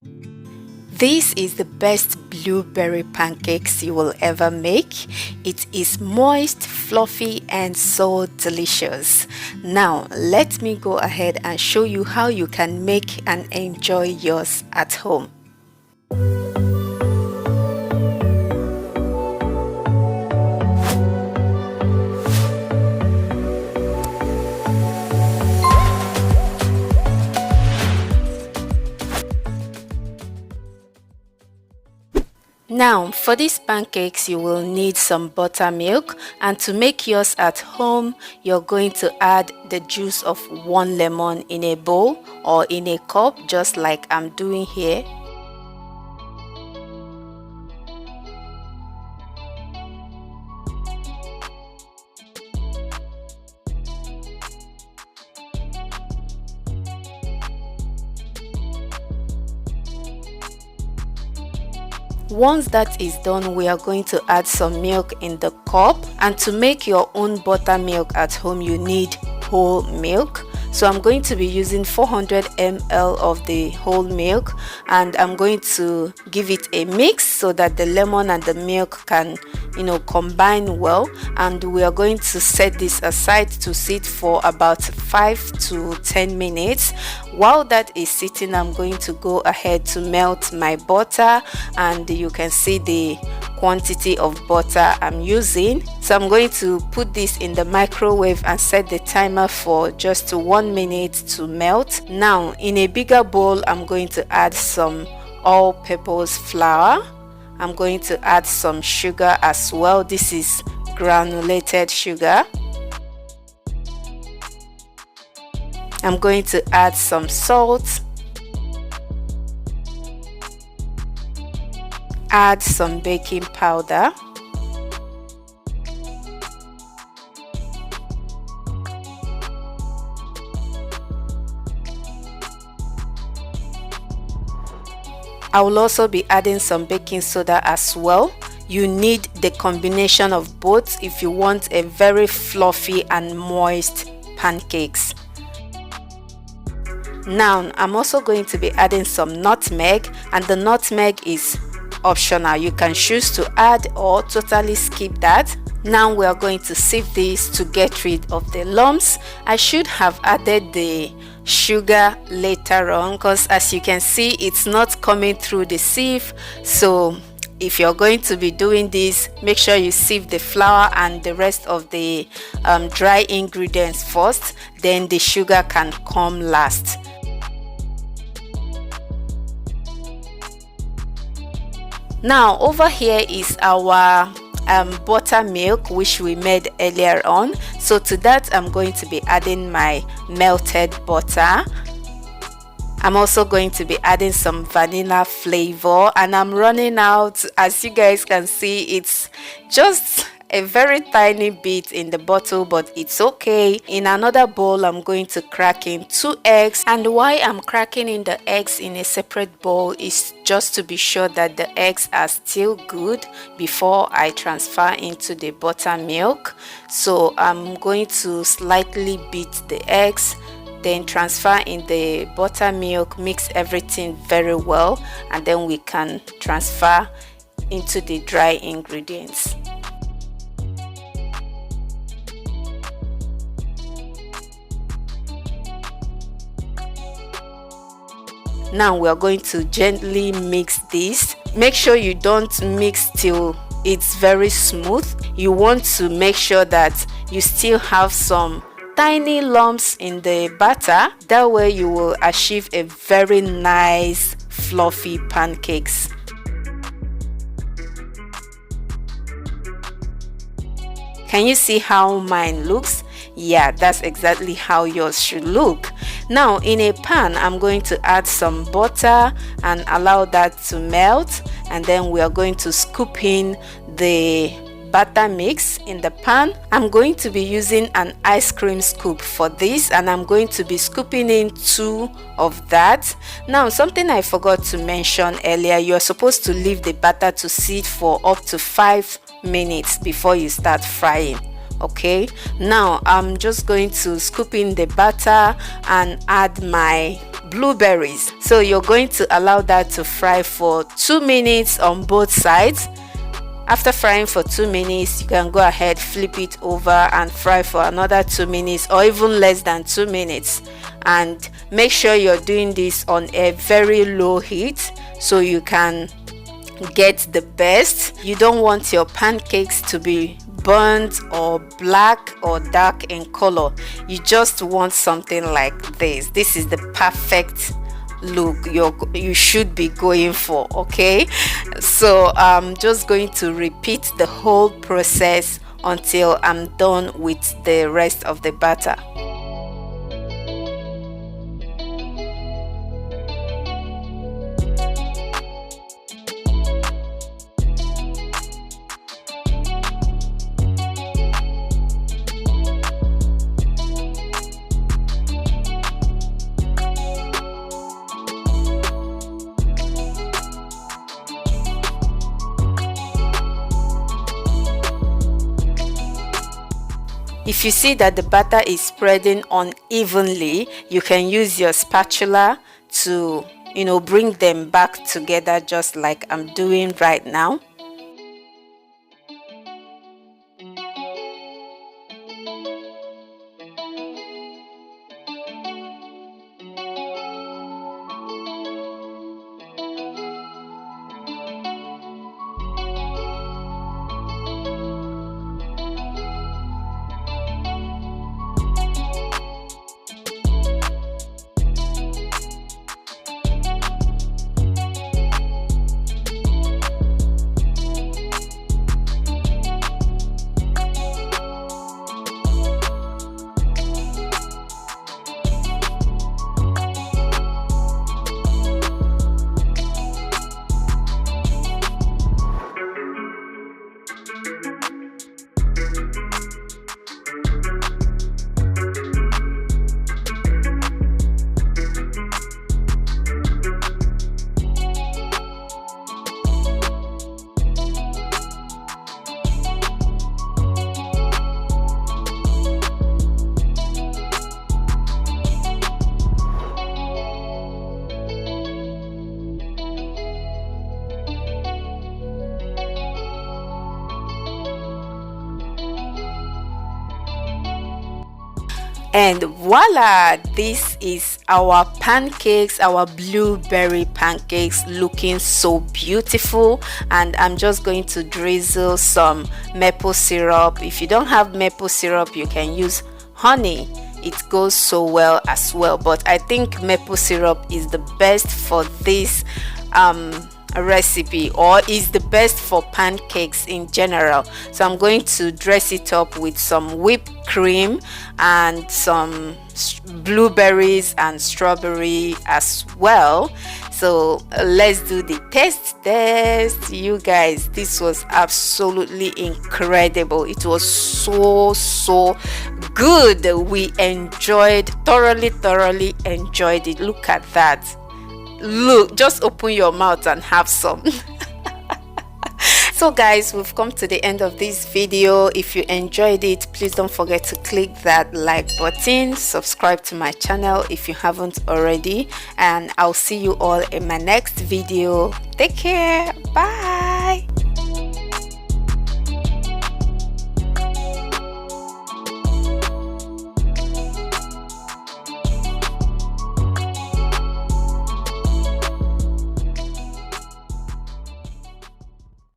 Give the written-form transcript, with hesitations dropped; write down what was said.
This is the best blueberry pancakes you will ever make. It is moist, fluffy, and so delicious. Now, let me go ahead and show you how you can make and enjoy yours at home. Now, for these pancakes, you will need some buttermilk, and to make yours at home, you're going to add the juice of 1 lemon in a bowl or in a cup, just like I'm doing here. Once that is done, we are going to add some milk in the cup, and to make your own buttermilk at home you need whole milk. So I'm going to be using 400 ml of the whole milk, and I'm going to give it a mix so that the lemon and the milk can combine well, and we are going to set this aside to sit for about 5 to 10 minutes. While that is sitting, I'm going to go ahead to melt my butter, and you can see the quantity of butter I'm using. So I'm going to put this in the microwave and set the timer for just 1 minute to melt. Now, in a bigger bowl, I'm going to add some all-purpose flour. I'm going to add some sugar as well. This is granulated sugar. I'm going to add some salt, add some baking powder, I will also be adding some baking soda as well. You need the combination of both if you want a very fluffy and moist pancakes. Now, I'm also going to be adding some nutmeg, and the nutmeg is optional. You can choose to add or totally skip that. Now we are going to sieve this to get rid of the lumps. I should have added the sugar later on, because as you can see, it's not coming through the sieve. So if you're going to be doing this, make sure you sieve the flour and the rest of the dry ingredients first, then the sugar can come last. Now over here is our buttermilk, which we made earlier on. So to that, I'm going to be adding my melted butter. I'm also going to be adding some vanilla flavor, and I'm running out. As you guys can see, it's just a very tiny bit in the bottle, but it's okay. In another bowl, I'm going to crack in 2 eggs, and why I'm cracking in the eggs in a separate bowl is just to be sure that the eggs are still good before I transfer into the buttermilk. So I'm going to slightly beat the eggs, then transfer in the buttermilk, mix everything very well, and then we can transfer into the dry ingredients. Now we are going to gently mix this. Make sure you don't mix till it's very smooth. You want to make sure that you still have some tiny lumps in the batter. That way you will achieve a very nice fluffy pancakes. Can you see how mine looks? Yeah, that's exactly how yours should look. Now in a pan, I'm going to add some butter and allow that to melt, and then we are going to scoop in the batter mix in the pan. I'm going to be using an ice cream scoop for this, and I'm going to be scooping in 2 of that. Now, something I forgot to mention earlier, you're supposed to leave the batter to sit for up to 5 minutes before you start frying. Okay, now I'm just going to scoop in the batter and add my blueberries. So you're going to allow that to fry for 2 minutes on both sides. After frying for 2 minutes, you can go ahead, flip it over and fry for another 2 minutes or even less than 2 minutes. And make sure you're doing this on a very low heat so you can get the best. You don't want your pancakes to be burnt or black or dark in color. You just want something like this. This is the perfect look you should be going for. Okay, so I'm just going to repeat the whole process until I'm done with the rest of the batter. If you see that the batter is spreading unevenly, you can use your spatula to, bring them back together just like I'm doing right now. And voila, this is our pancakes, our blueberry pancakes, looking so beautiful. And I'm just going to drizzle some maple syrup. If you don't have maple syrup, you can use honey. It goes so well as well, but I think maple syrup is the best for this recipe, or is the best for pancakes in general. So I'm going to dress it up with some whipped cream and some blueberries and strawberry as well. So let's do the taste test. You guys, this was absolutely incredible. It was so good. We thoroughly enjoyed it. Look at that. Look, just open your mouth and have some. So guys, we've come to the end of this video. If you enjoyed it, please don't forget to click that like button, subscribe to my channel if you haven't already, and I'll see you all in my next video. Take care. Bye.